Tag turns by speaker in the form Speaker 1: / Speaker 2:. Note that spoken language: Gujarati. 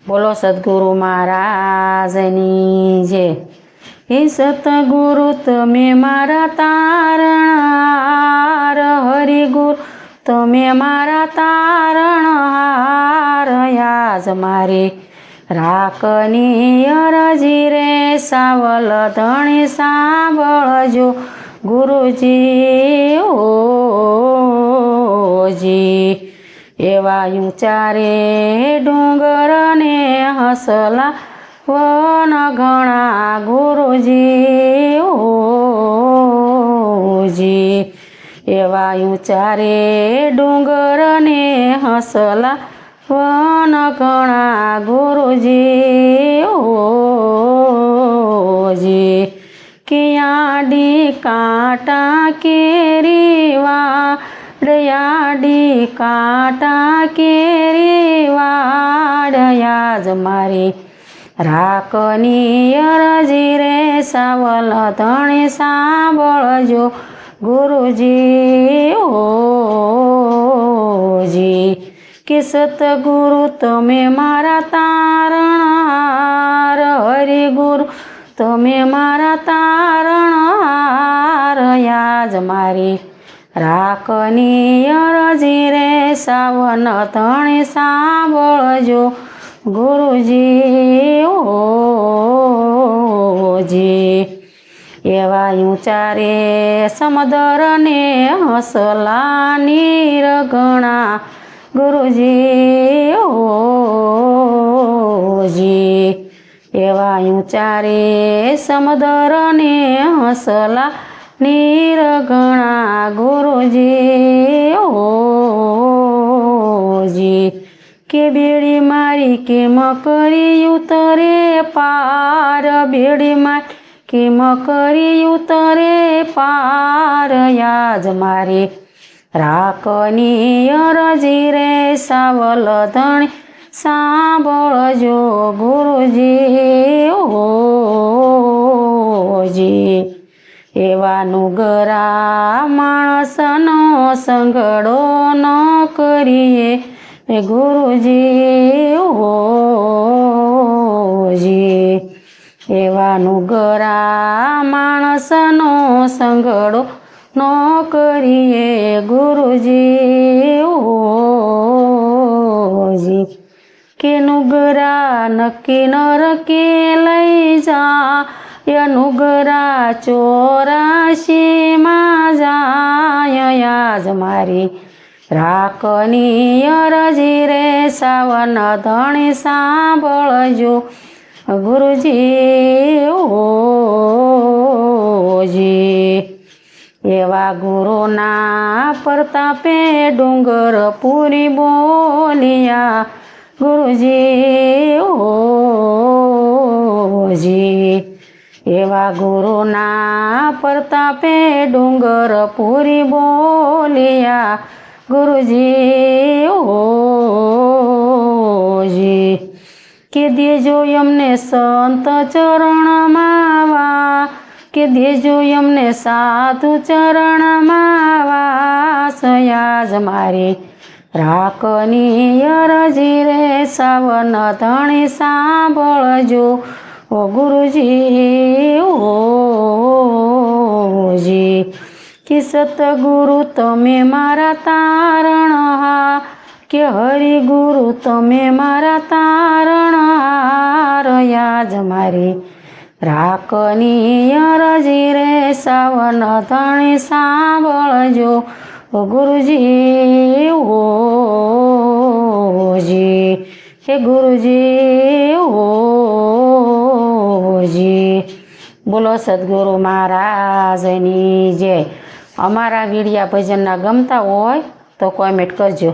Speaker 1: બોલો સદગુરુ મહારાજની જય। હે સતગુરુ તમે મારા તારણહાર, હરિગુરુ તમે મારા તારણહાર। આજ મારી રાખની અરજી રે સાવલ ધણી સાંભળજો ગુરુજી ઓજી। એવા ઊંચા રે ડુંગર ને હસલા વન ઘણા ગુરુજી ઓજી। એવા ઊંચા રે ડુંગર ને હસલા વન ઘણા ગુરુજી ઓજી। કિયાડી કાંટા કેરી વાડયાડી કાંટા કેરી વાડયાજ મારી રાખની અરજી રે સાવલ ધણી સાંભળજો ગુરુજી ઓજી। કે સતગુરુ તમે મારા તારણહાર, હરિગુરુ તમે મારા તારણહાર। આજ મારી રાખની અરજી રે સાવન ધણી સાંભળજો ગુરુજી ઓજી। એવા ઊંચા રે સમુદ્ર ને હસલા નીર ઘણા ગુરુજી ઓજી। એવા ઊંચા રે સમુદ્ર ને હસલા નીર ઘણા ગુરુજી ઓજી। કે બેડી મારી કેમ કરી ઉતરે પાર, બેડી મારી કેમ કરી ઉતરે પાર। આજ મારી રાખની અરજી રે સાવલ ધણી સાંભળજો ગુરુજી ઓજી। એવા નુગરા માણસનો સંગડો ન કરીએ ગુરુજી ઓજી। એવા નુગરા માણસનો સંગડો ન કરીએ ગુરુજી ઓજી। કે નુગરા નક્કી નરકે લઈ જાય, નુગરા 84માં જાય। આજ મારી રાખની અરજી રે સાવન ધણી સાંભળજો ગુરુજી ઓજી। એવા ગુરુના પ્રતાપે ડુંગર પૂરી બોલિયા ગુરુજી ઓજી। એવા ગુરુના પ્રતાપે ડુંગર પૂરી બોલિયા ગુરુજી ઓજી। કે દેજો અમને સંત ચરણમાં વા, કે દેજો અમને સાધુ ચરણમાં વાસ। આજ મારી રાખની અરજી રે સાવન ધણી સાંભળજો ગુરુજી ઓજી। કે સતગુરુ તમે મારા તારણહાર, કે હરિગુરુ તમે મારા તારણહાર। આજ મારી રાખની અરજી રે સાવન ધણી સાંભળજો ગુરુજી ઓજી। હે ગુરુજી ઓજી। બોલો સદગુરુ મહારાજની જય। અમારા વિડિયા ભજનના ગમતા હોય તો કોમેન્ટ કરજો।